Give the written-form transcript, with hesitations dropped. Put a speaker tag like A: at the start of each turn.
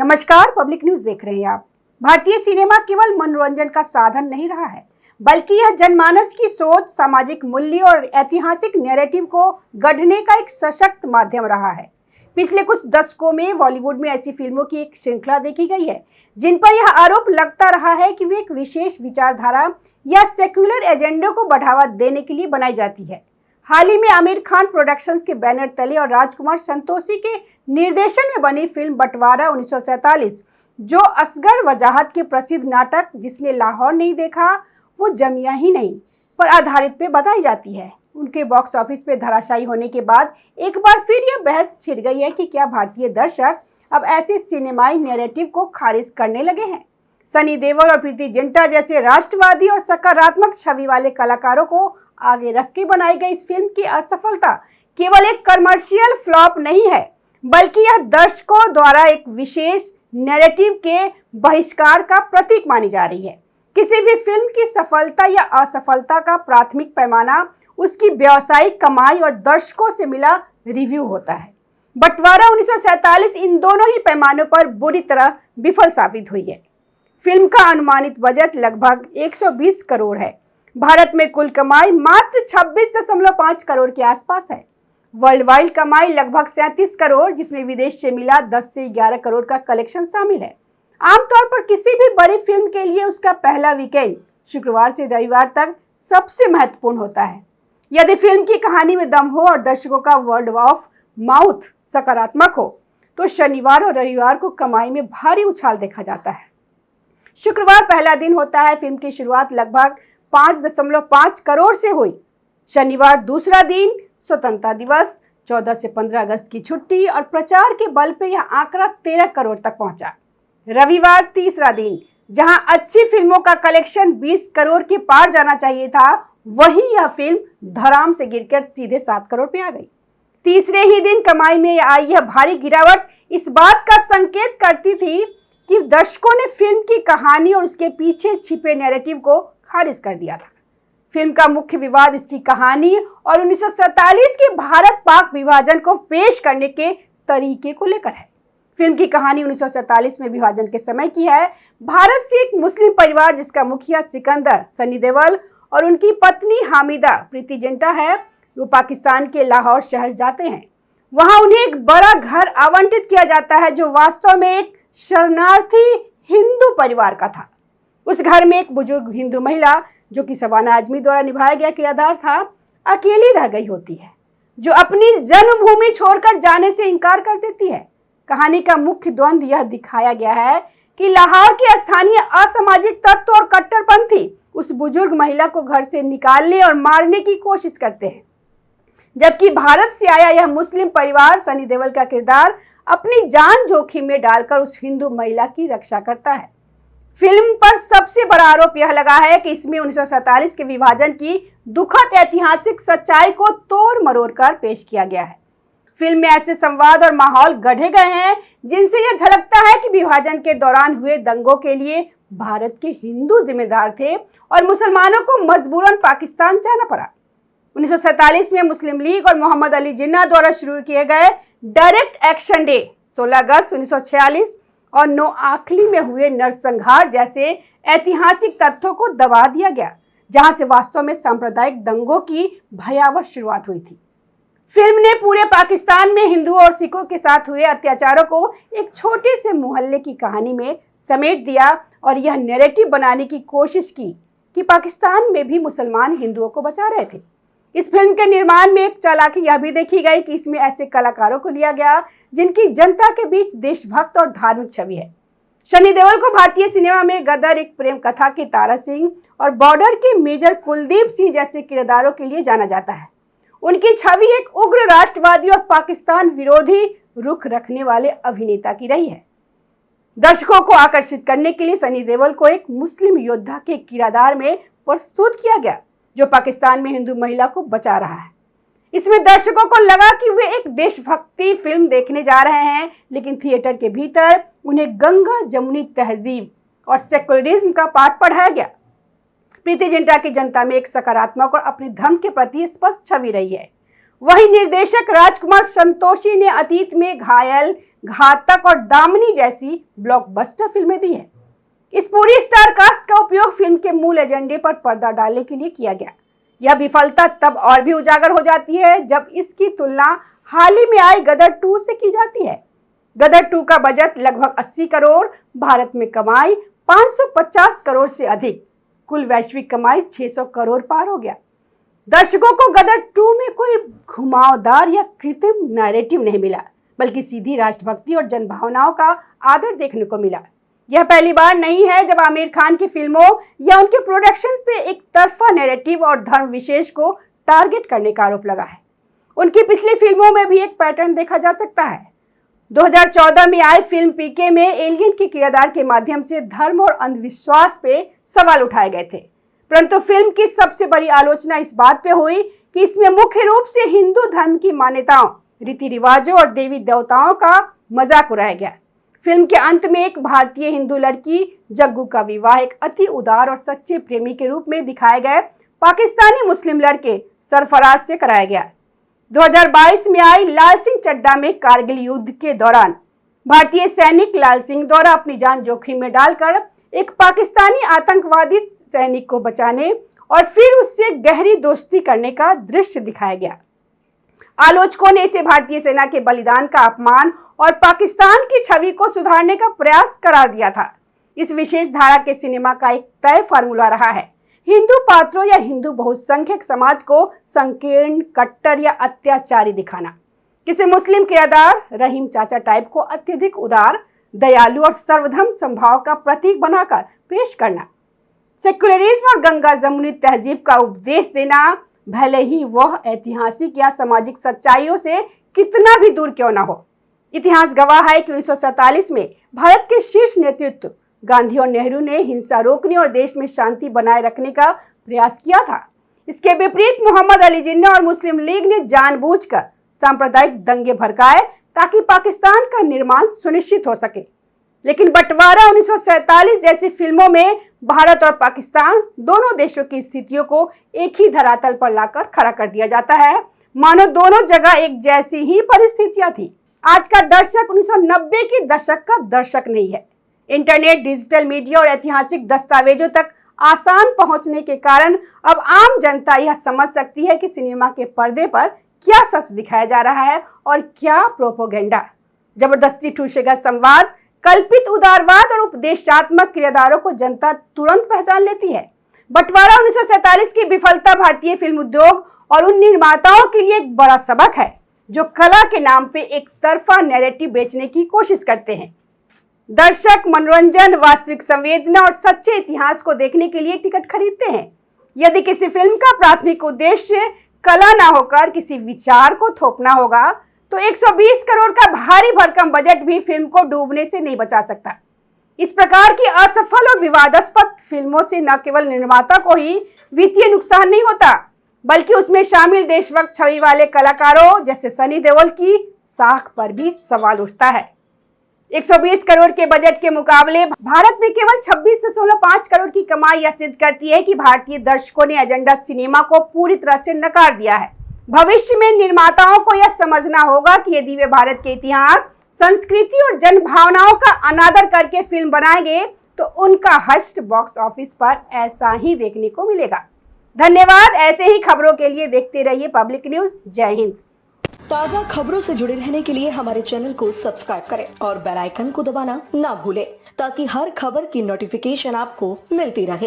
A: नमस्कार, public news देख रहे हैं आप। भारतीय सिनेमा केवल मनोरंजन का साधन नहीं रहा है, बल्कि यह जनमानस की सोच, सामाजिक मूल्य और ऐतिहासिक नैरेटिव को गढ़ने का एक सशक्त माध्यम रहा है। पिछले कुछ दशकों में बॉलीवुड में ऐसी फिल्मों की एक श्रृंखला देखी गई है जिन पर यह आरोप लगता रहा है कि वे एक विशेष विचारधारा या सेक्युलर एजेंडे को बढ़ावा देने के लिए बनाई जाती है। हाल ही में आमिर खान प्रोडक्शंस के बैनर तले और राजकुमार संतोषी के निर्देशन में बनी फिल्म बंटवारा 1947, जो असगर वजाहत के प्रसिद्ध नाटक जिसने लाहौर नहीं देखा वो जमिया ही नहीं पर आधारित पे बताई जाती है, उनके बॉक्स ऑफिस पे धराशायी होने के बाद एक बार फिर यह बहस छिड़ गई है कि क्या भारतीय दर्शक अब ऐसे सिनेमाई नैरेटिव को खारिज करने लगे हैं। सनी देओल और प्रीति जिंटा जैसे राष्ट्रवादी और सकारात्मक छवि वाले कलाकारों को आगे रख के बनाई गई इस फिल्म की असफलता केवल एक कमर्शियल फ्लॉप नहीं है, बल्कि यह दर्शकों द्वारा एक विशेष नैरेटिव के बहिष्कार का प्रतीक मानी जा रही है। किसी भी फिल्म की सफलता या असफलता का प्राथमिक पैमाना उसकी व्यावसायिक कमाई और दर्शकों से मिला रिव्यू होता है। बंटवारा 1947 इन दोनों ही पैमानों पर बुरी तरह विफल साबित हुई है। फिल्म का अनुमानित बजट लगभग 120 करोड़ है। भारत में कुल कमाई मात्र 26.5 करोड़ के आसपास है। वर्ल्ड वाइड कमाई लगभग 37 करोड़, जिसमें विदेश से मिला 10 से 11 करोड़ का कलेक्शन शामिल है। आमतौर पर किसी भी बड़ी फिल्म के लिए उसका पहला वीकेंड शुक्रवार से रविवार तक सबसे महत्वपूर्ण होता है। यदि फिल्म की कहानी में दम हो और दर्शकों का वर्ड ऑफ माउथ सकारात्मक हो तो शनिवार और रविवार को कमाई में भारी उछाल देखा जाता है। शुक्रवार पहला दिन होता है। फिल्म की शुरुआत लगभग 5.5 करोड़ से हुई। शनिवार दूसरा दिन, स्वतंत्रता दिवस, 14 से 15 अगस्त की छुट्टी और प्रचार के बल पे यह आंकड़ा 13 करोड़ तक पहुंचा। रविवार तीसरा दिन, जहां अच्छी फिल्मों का कलेक्शन 20 करोड़ के पार जाना चाहिए था, वहीं यह फिल्म धड़ाम से गिरकर सीधे 7 करोड़ पे आ गई। तीसरे ही दिन कमाई में आई यह भारी गिरावट इस बात का संकेत करती थी कि दर्शकों ने फिल्म की कहानी और उसके पीछे छिपे नैरेटिव को खारिज कर दिया था। फिल्म का मुख्य विवाद इसकी कहानी और 1947 के भारत पाक विभाजन को पेश करने के तरीके को लेकर है। फिल्म की कहानी 1947 में विभाजन के समय की है। भारत से एक मुस्लिम परिवार जिसका मुखिया सिकंदर, सनी देओल और उनकी पत्नी हामिदा प्रीति जिंटा है, वो पाकिस्तान के लाहौर शहर जाते हैं। वहां उन्हें एक बड़ा घर आवंटित किया जाता है जो वास्तव में एक शरणार्थी हिंदू परिवार का था। उस घर में एक बुजुर्ग हिंदू महिला, जो कि शबाना आजमी द्वारा निभाया गया किरदार था, अकेली रह गई होती है, जो अपनी जन्मभूमि छोड़कर जाने से इनकार कर देती है। कहानी का मुख्य द्वंद यह दिखाया गया है कि लाहौर के स्थानीय असामाजिक तत्व और कट्टरपंथी उस बुजुर्ग महिला को घर से निकालने और मारने की कोशिश करते हैं, जबकि भारत से आया यह मुस्लिम परिवार, सनी देओल का किरदार, अपनी जान जोखिम में डालकर उस हिंदू महिला की रक्षा करता है। फिल्म पर सबसे बड़ा आरोप यह लगा है कि इसमें 1947 के विभाजन की दुखद ऐतिहासिक सच्चाई को तोड़ मरोड़ कर पेश किया गया है। फिल्म में ऐसे संवाद और माहौल गढ़े गए हैं जिनसे यह झलकता है कि विभाजन के दौरान हुए दंगों के लिए भारत के हिंदू जिम्मेदार थे और मुसलमानों को मजबूरन पाकिस्तान जाना पड़ा। 1947 में मुस्लिम लीग और मोहम्मद अली जिन्ना द्वारा शुरू किए गए डायरेक्ट एक्शन डे, 16 अगस्त 1946 और नोआखली में हुए नरसंहार जैसे ऐतिहासिक तथ्यों को दबा दिया गया, जहां से वास्तव में सांप्रदायिक दंगों की भयावह शुरुआत हुई थी। फिल्म ने पूरे पाकिस्तान में हिंदुओं और सिखों के साथ हुए अत्याचारों को एक छोटे से मोहल्ले की कहानी में समेट दिया और यह नैरेटिव बनाने की कोशिश की कि पाकिस्तान में भी मुसलमान हिंदुओं को बचा रहे थे। इस फिल्म के निर्माण में एक चालाकी यह भी देखी गई कि इसमें ऐसे कलाकारों को लिया गया जिनकी जनता के बीच देशभक्त और धार्मिक छवि है। सनी देओल को भारतीय सिनेमा में गदर, एक प्रेम कथा की तारा सिंह और बॉर्डर के मेजर कुलदीप सिंह जैसे किरदारों के लिए जाना जाता है। उनकी छवि एक उग्र राष्ट्रवादी और पाकिस्तान विरोधी रुख रखने वाले अभिनेता की रही है। दर्शकों को आकर्षित करने के लिए सनी देओल को एक मुस्लिम योद्धा के किरदार में प्रस्तुत किया गया जो पाकिस्तान में हिंदू महिला को बचा रहा है। इसमें दर्शकों को लगा कि वे एक देशभक्ति फिल्म देखने जा रहे हैं, लेकिन थिएटर के भीतर उन्हें गंगा जमुनी तहजीब और सेकुलरिज्म का पाठ पढ़ाया गया। प्रीति जिंटा की जनता में एक सकारात्मक और अपने धर्म के प्रति स्पष्ट छवि रही है। वहीं निर्देशक राजकुमार संतोषी ने अतीत में घायल, घातक और दामिनी जैसी ब्लॉकबस्टर फिल्में दी है। इस पूरी स्टार कास्ट का उपयोग फिल्म के मूल एजेंडे पर पर्दा डालने के लिए किया गया। यह विफलता तब और भी उजागर हो जाती है जब इसकी तुलना हाल ही में आई गदर 2 से की जाती है। गदर 2 का बजट लगभग 80 करोड़, भारत में कमाई 550 करोड़ से अधिक, कुल वैश्विक कमाई 600 करोड़ पार हो गया। दर्शकों को गदर 2 में कोई घुमावदार या कृत्रिम नैरेटिव नहीं मिला, बल्कि सीधी राष्ट्रभक्ति और जनभावनाओं का आदर देखने को मिला। यह पहली बार नहीं है जब आमिर खान की फिल्मों या उनके प्रोडक्शंस पे एक तरफा नैरेटिव और धर्म विशेष को टारगेट करने का आरोप लगा है। उनकी पिछली फिल्मों में भी एक पैटर्न देखा जा सकता है। 2014 में आई फिल्म पीके में एलियन के किरदार के माध्यम से धर्म और अंधविश्वास पे सवाल उठाए गए थे, परंतु फिल्म की सबसे बड़ी आलोचना इस बात पे हुई कि इसमें मुख्य रूप से हिंदू धर्म की मान्यताओं, रीति रिवाजों और देवी देवताओं का मजाक उड़ाया गया। फिल्म के अंत में एक भारतीय हिंदू लड़की जग्गू का विवाह एक अति उदार और सच्चे प्रेमी के रूप में दिखाए गए पाकिस्तानी मुस्लिम लड़के सरफराज से कराया गया। 2022 में आई लाल सिंह चड्ढा में कारगिल युद्ध के दौरान भारतीय सैनिक लाल सिंह द्वारा अपनी जान जोखिम में डालकर एक पाकिस्तानी आतंकवादी सैनिक को बचाने और फिर उससे गहरी दोस्ती करने का दृश्य दिखाया गया। आलोचकों ने इसे भारतीय सेना के बलिदान का अपमान और पाकिस्तान की छवि को सुधारने का प्रयास करार दिया था। इस विशेष धारा के सिनेमा का एक तय फार्मूला रहा है, हिंदू पात्रों या हिंदू बहुसंख्यक समाज को संकीर्ण, कट्टर या अत्याचारी दिखाना, किसी मुस्लिम किरदार रहीम चाचा टाइप को अत्यधिक उदार, दयालु और सर्वधर्म संभाव का प्रतीक बनाकर पेश करना, सेक्युलरिज्म और गंगा जमुनी तहजीब का उपदेश देना, भले ही वह ऐतिहासिक या सामाजिक सच्चाइयों से कितना भी दूर क्यों ना हो। इतिहास गवाह है कि 1947 में भारत के शीर्ष नेतृत्व गांधी और नेहरू ने हिंसा रोकने और देश में शांति बनाए रखने का प्रयास किया था। इसके विपरीत मोहम्मद अली जिन्ना और मुस्लिम लीग ने जानबूझकर सांप्रदायिक दंगे भड़काए ताकि पाकिस्तान का निर्माण सुनिश्चित हो सके। लेकिन बंटवारा 1947 जैसी फिल्मों में भारत और पाकिस्तान दोनों देशों की स्थितियों को एक ही धरातल पर लाकर खड़ा कर दिया जाता है, मानो दोनों जगह एक जैसी ही परिस्थितियां थी। आज का दर्शक 1990 के दशक का दर्शक नहीं है। इंटरनेट, डिजिटल मीडिया और ऐतिहासिक दस्तावेजों तक आसान पहुंचने के कारण अब आम जनता यह समझ सकती है कि सिनेमा के पर्दे पर क्या सच दिखाया जा रहा है और क्या प्रोपोगेंडा। जबरदस्ती ठूसेगा संवाद, कल्पित उदारवाद और उपदेशात्मक किरदारों को जनता तुरंत पहचान लेती है। बंटवारा 1947 की विफलता भारतीय फिल्म उद्योग और उन निर्माताओं के लिए एक बड़ा सबक है जो कला के नाम पे एक तरफा नैरेटिव बेचने की कोशिश करते हैं। दर्शक मनोरंजन, वास्तविक संवेदना और सच्चे इतिहास को देखने के लिए टिकट खरीदते हैं। यदि किसी फिल्म का प्राथमिक उद्देश्य कला ना होकर किसी विचार को थोपना होगा तो 120 करोड़ का भारी भरकम बजट भी फिल्म को डूबने से नहीं बचा सकता। इस प्रकार की असफल और विवादास्पद फिल्मों से न केवल निर्माता को ही वित्तीय नुकसान नहीं होता, बल्कि उसमें शामिल देशभक्त छवि वाले कलाकारों जैसे सनी देओल की साख पर भी सवाल उठता है। 120 करोड़ के बजट के मुकाबले भारत में केवल 26.5 करोड़ की कमाई यह सिद्ध करती है कि भारतीय दर्शकों ने एजेंडा सिनेमा को पूरी तरह से नकार दिया है। भविष्य में निर्माताओं को यह समझना होगा कि यदि वे भारत के इतिहास, संस्कृति और जन भावनाओं का अनादर करके फिल्म बनाएंगे तो उनका हश्र बॉक्स ऑफिस पर ऐसा ही देखने को मिलेगा। धन्यवाद। ऐसे ही खबरों के लिए देखते रहिए पब्लिक न्यूज। जय हिंद।
B: ताज़ा खबरों से जुड़े रहने के लिए हमारे चैनल को सब्सक्राइब करें और बेल आइकन को दबाना ना भूलें ताकि हर खबर की नोटिफिकेशन आपको मिलती रहे।